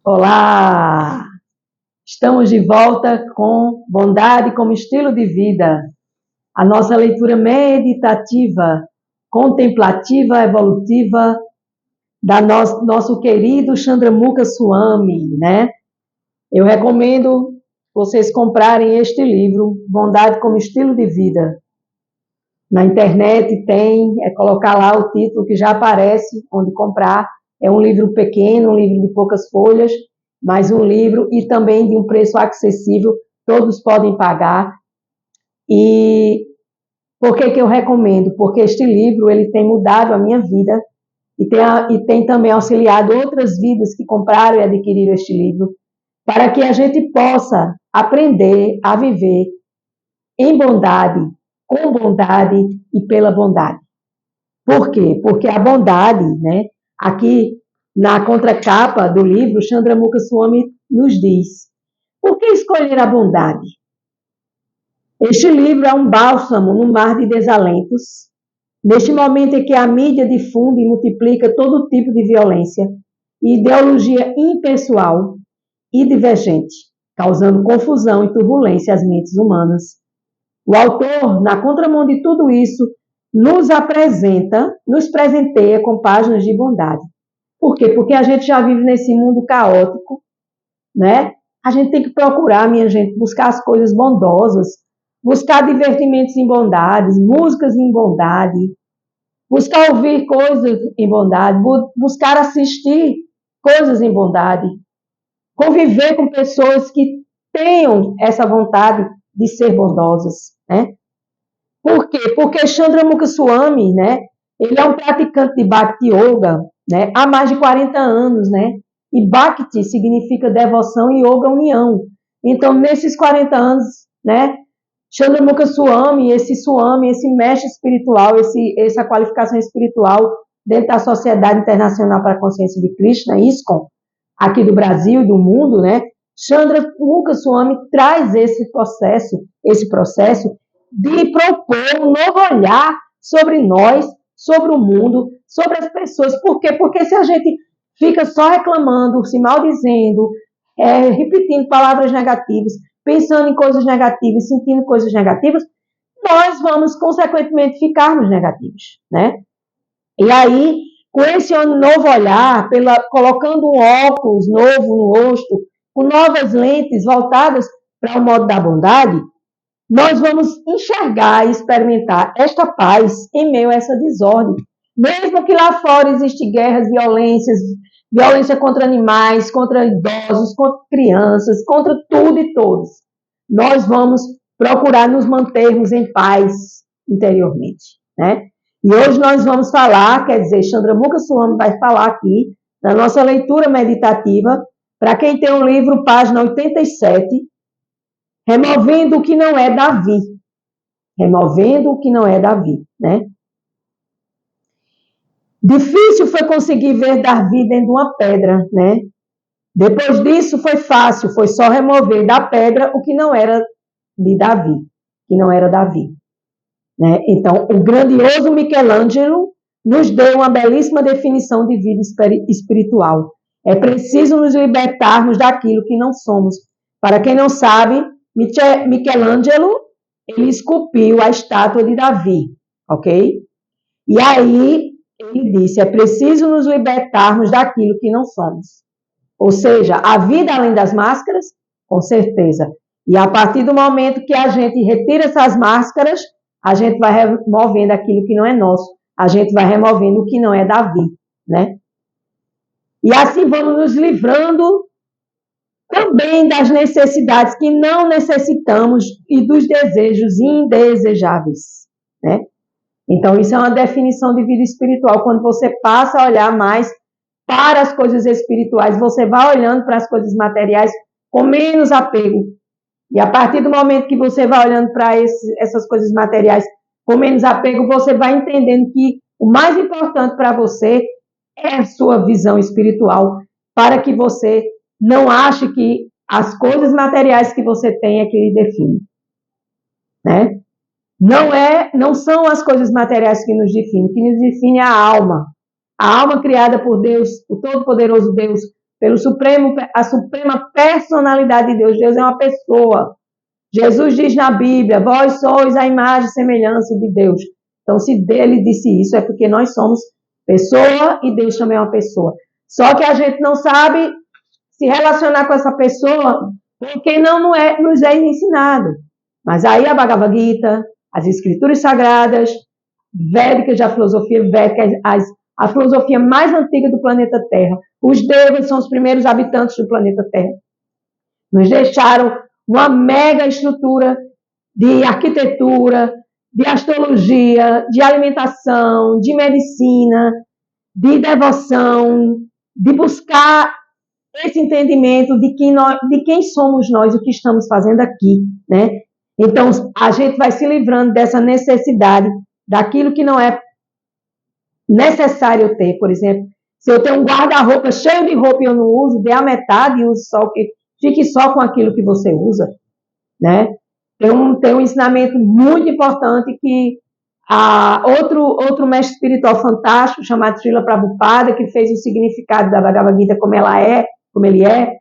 Olá! Estamos de volta com Bondade como Estilo de Vida. A nossa leitura meditativa, contemplativa, evolutiva da nosso querido Chandramukha Swami, né? Eu recomendo vocês comprarem este livro, Bondade como Estilo de Vida. Na internet é colocar lá o título que já aparece onde comprar. É um livro pequeno, um livro de poucas folhas, mas um livro e também de um preço acessível, todos podem pagar. E por que eu recomendo? Porque este livro ele tem mudado a minha vida e tem também auxiliado outras vidas que compraram e adquiriram este livro, para que a gente possa aprender a viver em bondade, com bondade e pela bondade. Por quê? Porque a bondade, né? Aqui na contracapa do livro, Chandramukha Swami nos diz: por que escolher a bondade? Este livro é um bálsamo no mar de desalentos, neste momento em que a mídia difunde e multiplica todo tipo de violência e ideologia impessoal e divergente, causando confusão e turbulência às mentes humanas. O autor, na contramão de tudo isso, nos presenteia com páginas de bondade. Por quê? Porque a gente já vive nesse mundo caótico, né? A gente tem que procurar, minha gente, buscar as coisas bondosas, buscar divertimentos em bondade, músicas em bondade, buscar ouvir coisas em bondade, buscar assistir coisas em bondade, conviver com pessoas que tenham essa vontade de ser bondosas, né? Por quê? Porque Chandramukha Swami, né, ele é um praticante de Bhakti Yoga, né, há mais de 40 anos, né? E Bhakti significa devoção e Yoga união. Então, nesses 40 anos, né, Chandramukha Swami, esse mestre espiritual, essa qualificação espiritual dentro da Sociedade Internacional para a Consciência de Krishna, ISKCON, aqui do Brasil e do mundo, né? Chandramukha Swami traz esse processo de propor um novo olhar sobre nós, sobre o mundo, sobre as pessoas. Por quê? Porque se a gente fica só reclamando, se maldizendo, repetindo palavras negativas, pensando em coisas negativas, sentindo coisas negativas, nós vamos, consequentemente, ficarmos negativos, né? E aí, com esse novo olhar, colocando um óculos novo no rosto, com novas lentes voltadas para o modo da bondade, nós vamos enxergar e experimentar esta paz em meio a essa desordem. Mesmo que lá fora existem guerras, violência contra animais, contra idosos, contra crianças, contra tudo e todos, nós vamos procurar nos mantermos em paz interiormente, né? E hoje nós vamos falar, Chandramukha Swami vai falar aqui, na nossa leitura meditativa, para quem tem um livro, página 87, removendo o que não é Davi. Removendo o que não é Davi, né? Difícil foi conseguir ver Davi dentro de uma pedra, né? Depois disso foi fácil, foi só remover da pedra o que não era de Davi, que não era Davi, né? Então, o grandioso Michelangelo nos deu uma belíssima definição de vida espiritual. É preciso nos libertarmos daquilo que não somos. Para quem não sabe, Michelangelo, ele esculpiu a estátua de Davi, ok? E aí, ele disse, é preciso nos libertarmos daquilo que não somos. Ou seja, a vida além das máscaras, com certeza. E a partir do momento que a gente retira essas máscaras, a gente vai removendo aquilo que não é nosso. A gente vai removendo o que não é Davi, né? E assim vamos nos livrando também das necessidades que não necessitamos e dos desejos indesejáveis, né? Então, isso é uma definição de vida espiritual. Quando você passa a olhar mais para as coisas espirituais, você vai olhando para as coisas materiais com menos apego. E a partir do momento que você vai olhando para essas coisas materiais com menos apego, você vai entendendo que o mais importante para você é a sua visão espiritual, para que você não ache que as coisas materiais que você tem é que lhe definem, né? Não são as coisas materiais que nos definem, o que nos define é a alma criada por Deus, o Todo-Poderoso Deus, a suprema personalidade de Deus. Deus é uma pessoa. Jesus diz na Bíblia, vós sois a imagem e semelhança de Deus. Então, se ele disse isso, é porque nós somos pessoa e Deus também é uma pessoa. Só que a gente não sabe se relacionar com essa pessoa porque não nos é ensinado. Mas aí a Bhagavad Gita, as escrituras sagradas, védicas, a filosofia védica, a filosofia mais antiga do planeta Terra, os devas são os primeiros habitantes do planeta Terra, nos deixaram uma mega estrutura de arquitetura, de astrologia, de alimentação, de medicina, de devoção, de buscar esse entendimento de quem somos nós, o que estamos fazendo aqui, né? Então, a gente vai se livrando dessa necessidade, daquilo que não é necessário ter. Por exemplo, se eu tenho um guarda-roupa cheio de roupa e eu não uso, dê a metade e use só fique só com aquilo que você usa, né? Tem um ensinamento muito importante que outro mestre espiritual fantástico, chamado Srila Prabhupada, que fez o significado da Bhagavad Gita como ele é.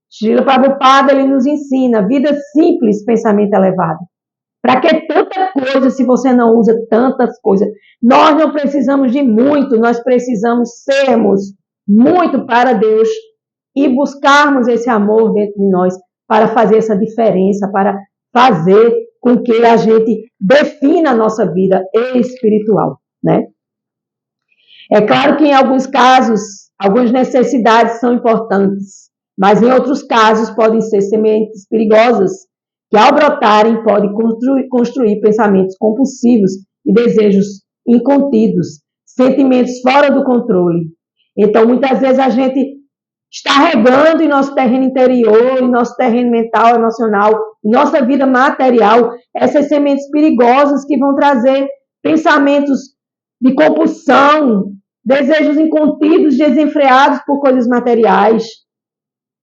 Srila Prabhupada, ele nos ensina vida simples, pensamento elevado. Para que tanta coisa se você não usa tantas coisas? Nós não precisamos de muito, nós precisamos sermos muito para Deus e buscarmos esse amor dentro de nós para fazer essa diferença, para fazer com que a gente defina a nossa vida espiritual, né? É claro que em alguns casos, algumas necessidades são importantes, mas em outros casos podem ser sementes perigosas, que ao brotarem podem construir pensamentos compulsivos e desejos incontidos, sentimentos fora do controle. Então, muitas vezes a gente está regando em nosso terreno interior, em nosso terreno mental, emocional, em nossa vida material, essas sementes perigosas que vão trazer pensamentos de compulsão, desejos incontidos, desenfreados por coisas materiais.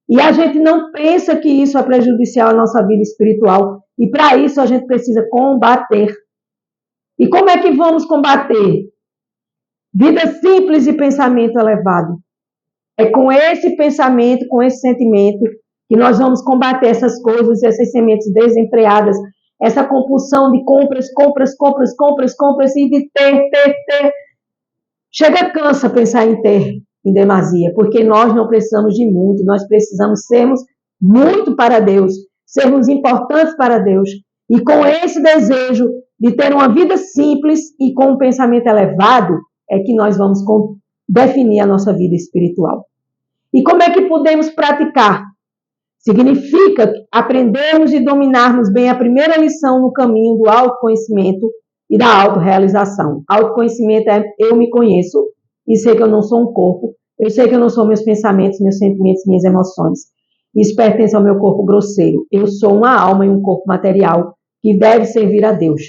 E a gente não pensa que isso é prejudicial à nossa vida espiritual. E para isso a gente precisa combater. E como é que vamos combater? Vida simples e pensamento elevado. É com esse pensamento, com esse sentimento, que nós vamos combater essas coisas, essas sementes desenfreadas, essa compulsão de compras e de ter. Chega, cansa pensar em ter em demasia, porque nós não precisamos de muito, nós precisamos sermos muito para Deus, sermos importantes para Deus. E com esse desejo de ter uma vida simples e com um pensamento elevado, é que nós vamos definir a nossa vida espiritual. E como é que podemos praticar? Significa aprendermos e dominarmos bem a primeira lição no caminho do autoconhecimento e da autorrealização. Autoconhecimento é eu me conheço e sei que eu não sou um corpo, eu sei que eu não sou meus pensamentos, meus sentimentos, minhas emoções. Isso pertence ao meu corpo grosseiro. Eu sou uma alma e um corpo material que deve servir a Deus.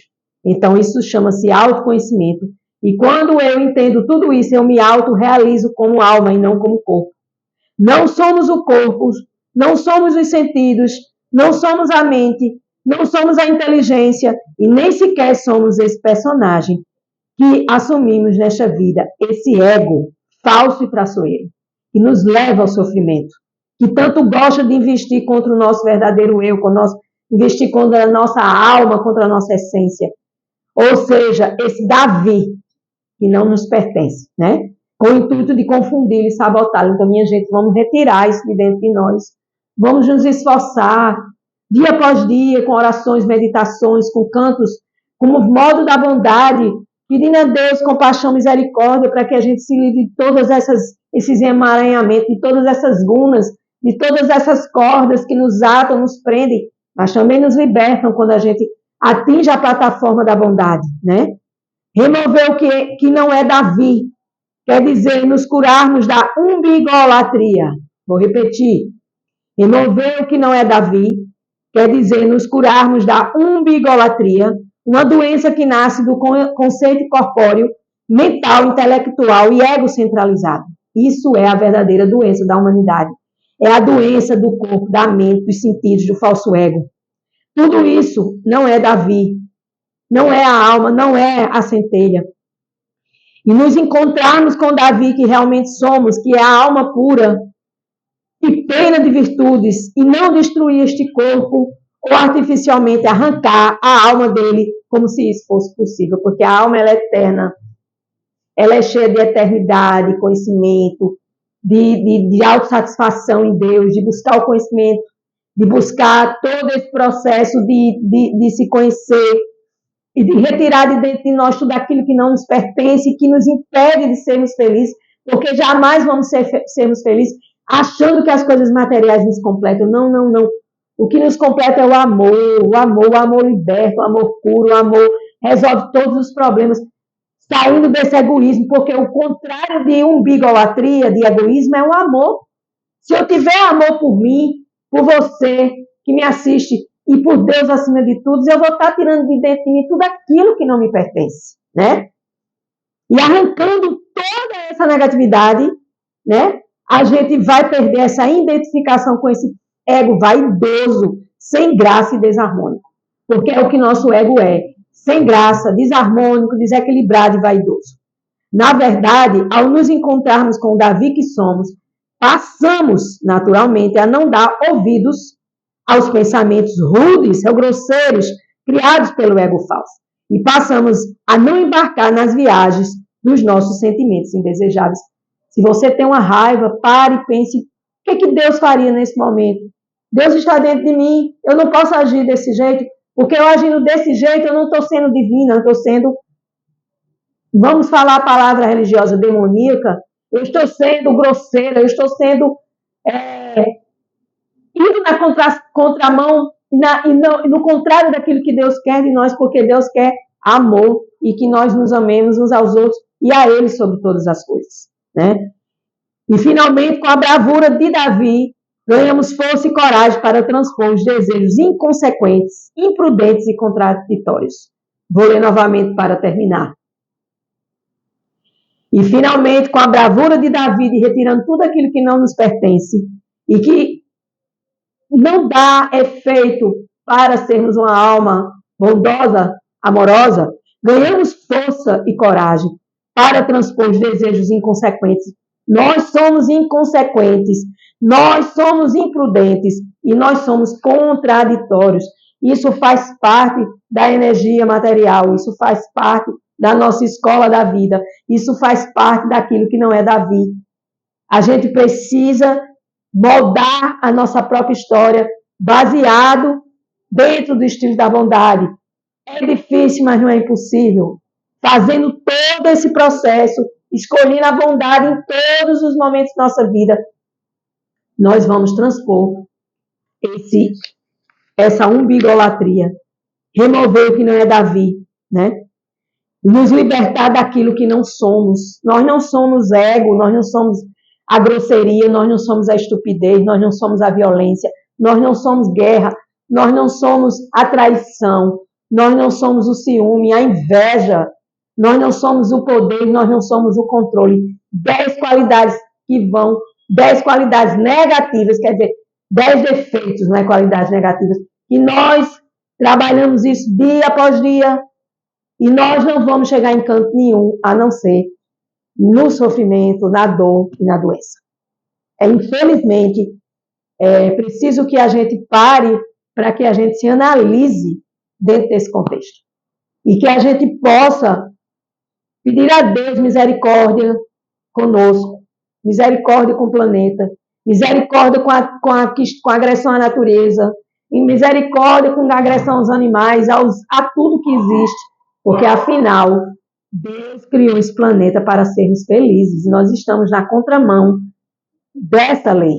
Então isso chama-se autoconhecimento. E quando eu entendo tudo isso, eu me autorrealizo como alma e não como corpo. Não somos o corpo, não somos os sentidos, não somos a mente, não somos a inteligência e nem sequer somos esse personagem que assumimos nesta vida, esse ego falso e traiçoeiro, que nos leva ao sofrimento, que tanto gosta de investir contra o nosso verdadeiro eu, investir contra a nossa alma, contra a nossa essência. Ou seja, esse Davi, que não nos pertence, né? Com o intuito de confundi-lo e sabotá-lo. Então, minha gente, vamos retirar isso de dentro de nós. Vamos nos esforçar, dia após dia, com orações, meditações, com cantos, como modo da bondade, pedindo a Deus compaixão, misericórdia, para que a gente se livre de todos esses emaranhamentos, de todas essas gunas, de todas essas cordas que nos atam, nos prendem, mas também nos libertam quando a gente atinge a plataforma da bondade, né? Remover o que não é Davi, quer dizer, nos curarmos da umbigolatria. Vou repetir. Remover o que não é Davi, quer dizer, nos curarmos da umbigolatria, uma doença que nasce do conceito corpóreo, mental, intelectual e egocentralizado. Isso é a verdadeira doença da humanidade. É a doença do corpo, da mente, dos sentidos, do falso ego. Tudo isso não é Davi, não é a alma, não é a centelha. E nos encontrarmos com Davi, que realmente somos, que é a alma pura, e plena de virtudes, e não destruir este corpo ou artificialmente arrancar a alma dele, como se isso fosse possível, porque a alma ela é eterna, ela é cheia de eternidade, conhecimento, de autossatisfação em Deus, de buscar o conhecimento, de buscar todo esse processo de se conhecer e de retirar de dentro de nós tudo aquilo que não nos pertence e que nos impede de sermos felizes, porque jamais vamos sermos felizes achando que as coisas materiais nos completam. Não, não, não. O que nos completa é o amor liberta, o amor cura, o amor resolve todos os problemas, saindo desse egoísmo, porque o contrário de umbigolatria, de egoísmo, é o amor. Se eu tiver amor por mim, por você que me assiste e por Deus acima de tudo, eu vou estar tirando de dentro de mim tudo aquilo que não me pertence, né? E arrancando toda essa negatividade, né? A gente vai perder essa identificação com esse ego vaidoso, sem graça e desarmônico. Porque é o que nosso ego é. Sem graça, desarmônico, desequilibrado e vaidoso. Na verdade, ao nos encontrarmos com o Davi que somos, passamos, naturalmente, a não dar ouvidos aos pensamentos rudes ou grosseiros criados pelo ego falso. E passamos a não embarcar nas viagens dos nossos sentimentos indesejáveis. Se você tem uma raiva, pare e pense, o que Deus faria nesse momento? Deus está dentro de mim, eu não posso agir desse jeito, porque eu agindo desse jeito, eu não estou sendo divina, eu estou sendo, vamos falar a palavra religiosa demoníaca, eu estou sendo grosseira, eu estou sendo indo na contramão e no contrário daquilo que Deus quer de nós, porque Deus quer amor e que nós nos amemos uns aos outros e a Ele sobre todas as coisas, né? E finalmente, com a bravura de Davi, ganhamos força e coragem para transpor os desejos inconsequentes, imprudentes e contraditórios. Vou ler novamente para terminar. E finalmente, com a bravura de Davi, retirando tudo aquilo que não nos pertence e que não dá efeito para sermos uma alma bondosa, amorosa, ganhamos força e coragem para transpor os desejos inconsequentes. Nós somos inconsequentes, nós somos imprudentes e nós somos contraditórios. Isso faz parte da energia material, isso faz parte da nossa escola da vida, isso faz parte daquilo que não é Davi. A gente precisa moldar a nossa própria história baseado dentro do estilo da bondade. É difícil, mas não é impossível. Fazendo todo esse processo, escolhendo a bondade em todos os momentos da nossa vida, nós vamos transpor essa umbigolatria, remover o que não é Davi, né? Nos libertar daquilo que não somos. Nós não somos ego, nós não somos a grosseria, nós não somos a estupidez, nós não somos a violência, nós não somos guerra, nós não somos a traição, nós não somos o ciúme, a inveja, nós não somos o poder, nós não somos o controle. 10 qualidades que vão, 10 qualidades negativas, quer dizer, 10 defeitos, não é qualidades negativas, e nós trabalhamos isso dia após dia, e nós não vamos chegar em canto nenhum, a não ser no sofrimento, na dor e na doença. Infelizmente, é preciso que a gente pare para que a gente se analise dentro desse contexto. E que a gente possa pedir a Deus misericórdia conosco, misericórdia com o planeta, misericórdia com a agressão à natureza, e misericórdia com a agressão aos animais, a tudo que existe, porque afinal Deus criou esse planeta para sermos felizes e nós estamos na contramão dessa lei.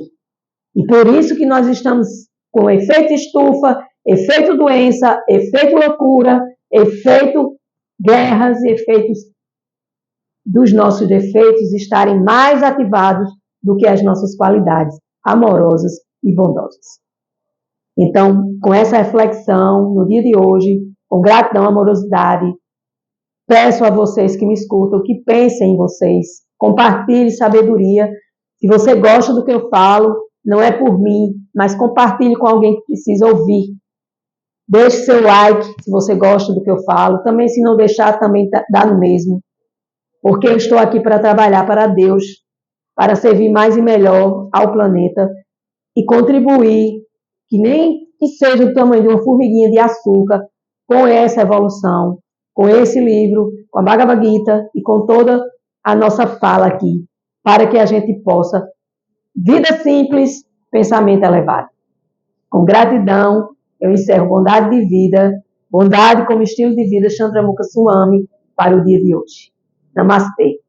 E por isso que nós estamos com efeito estufa, efeito doença, efeito loucura, efeito guerras e efeitos dos nossos defeitos estarem mais ativados do que as nossas qualidades amorosas e bondosas. Então, com essa reflexão, no dia de hoje, com gratidão, amorosidade, peço a vocês que me escutam, que pensem em vocês, compartilhe sabedoria. Se você gosta do que eu falo, não é por mim, mas compartilhe com alguém que precisa ouvir. Deixe seu like se você gosta do que eu falo. Também, se não deixar, também dá no mesmo. Porque eu estou aqui para trabalhar para Deus, para servir mais e melhor ao planeta e contribuir, que nem que seja do tamanho de uma formiguinha de açúcar, com essa evolução, com esse livro, com a Bhagavad Gita e com toda a nossa fala aqui, para que a gente possa, vida simples, pensamento elevado. Com gratidão, eu encerro Bondade de Vida, Bondade como estilo de vida Chandramukha Swami para o dia de hoje. Namastê.